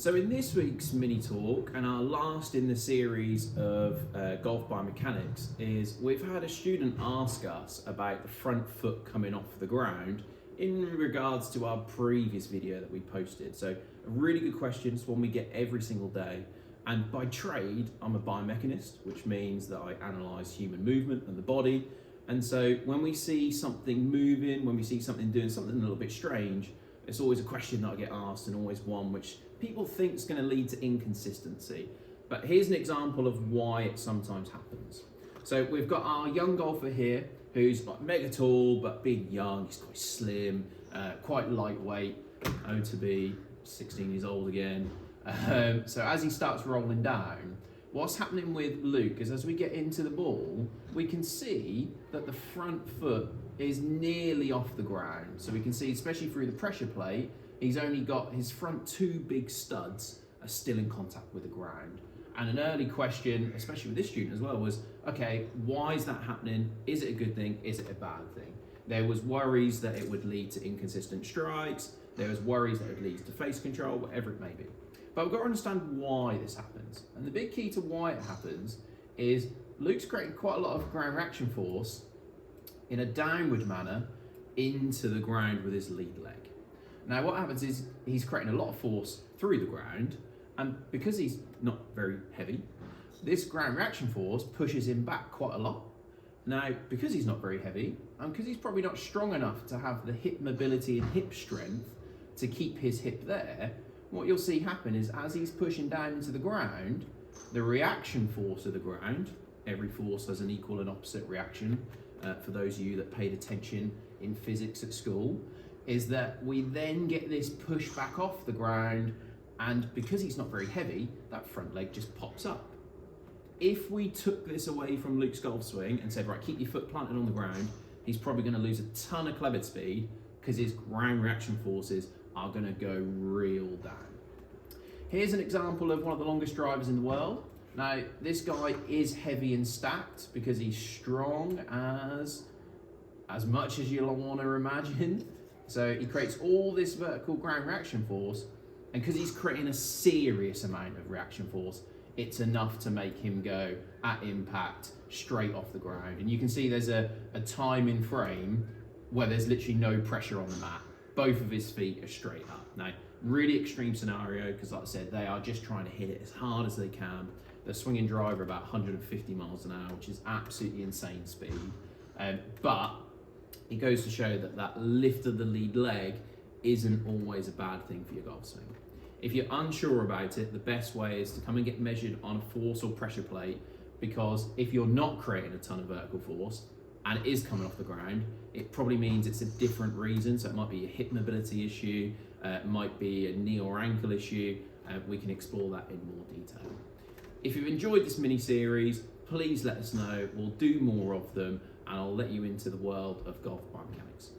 So in this week's mini talk, and our last in the series of golf biomechanics, is we've had a student ask us about the front foot coming off the ground in regards to our previous video that we posted. So a really good question. It's one we get every single day. And by trade, I'm a biomechanist, which means that I analyse human movement and the body. And so when we see something moving, when we see something doing something a little bit strange, it's always a question that I get asked, and always one which people think is going to lead to inconsistency. But here's an example of why it sometimes happens. So we've got our young golfer here who's like mega tall, but being young, he's quite slim, quite lightweight, known to be 16 years old again. So as he starts rolling down, what's happening with Luke is as we get into the ball, we can see that the front foot is nearly off the ground. So we can see, especially through the pressure plate, he's only got his front two big studs are still in contact with the ground. And an early question, especially with this student as well, was, okay, why is that happening? Is it a good thing? Is it a bad thing? There was worries that it would lead to inconsistent strikes. There was worries that it would lead to face control, whatever it may be. But we've got to understand why this happens. And the big key to why it happens is Luke's creating quite a lot of ground reaction force in a downward manner into the ground with his lead leg. Now what happens is he's creating a lot of force through the ground, and because he's not very heavy, this ground reaction force pushes him back quite a lot. Now, because he's not very heavy, and because he's probably not strong enough to have the hip mobility and hip strength to keep his hip there, what you'll see happen is as he's pushing down into the ground, the reaction force of the ground, every force has an equal and opposite reaction, for those of you that paid attention in physics at school, is that we then get this push back off the ground, and because he's not very heavy, that front leg just pops up. If we took this away from Luke's golf swing and said, right, keep your foot planted on the ground, he's probably going to lose a ton of club head speed because his ground reaction forces are going to go real down. Here's an example of one of the longest drivers in the world. Now, this guy is heavy and stacked because he's strong as much as you'll want to imagine. So he creates all this vertical ground reaction force, and because he's creating a serious amount of reaction force, it's enough to make him go at impact straight off the ground. And you can see there's a time in frame where there's literally no pressure on the mat. Both of his feet are straight up. Now, really extreme scenario, because like I said, they are just trying to hit it as hard as they can. They're swinging driver about 150 miles an hour, which is absolutely insane speed. But it goes to show that that lift of the lead leg isn't always a bad thing for your golf swing. If you're unsure about it, the best way is to come and get measured on a force or pressure plate, because if you're not creating a ton of vertical force and it is coming off the ground, it probably means it's a different reason. So it might be a hip mobility issue, it might be a knee or ankle issue. We can explore that in more detail. If you've enjoyed this mini series, please let us know. We'll do more of them, and I'll let you into the world of golf biomechanics.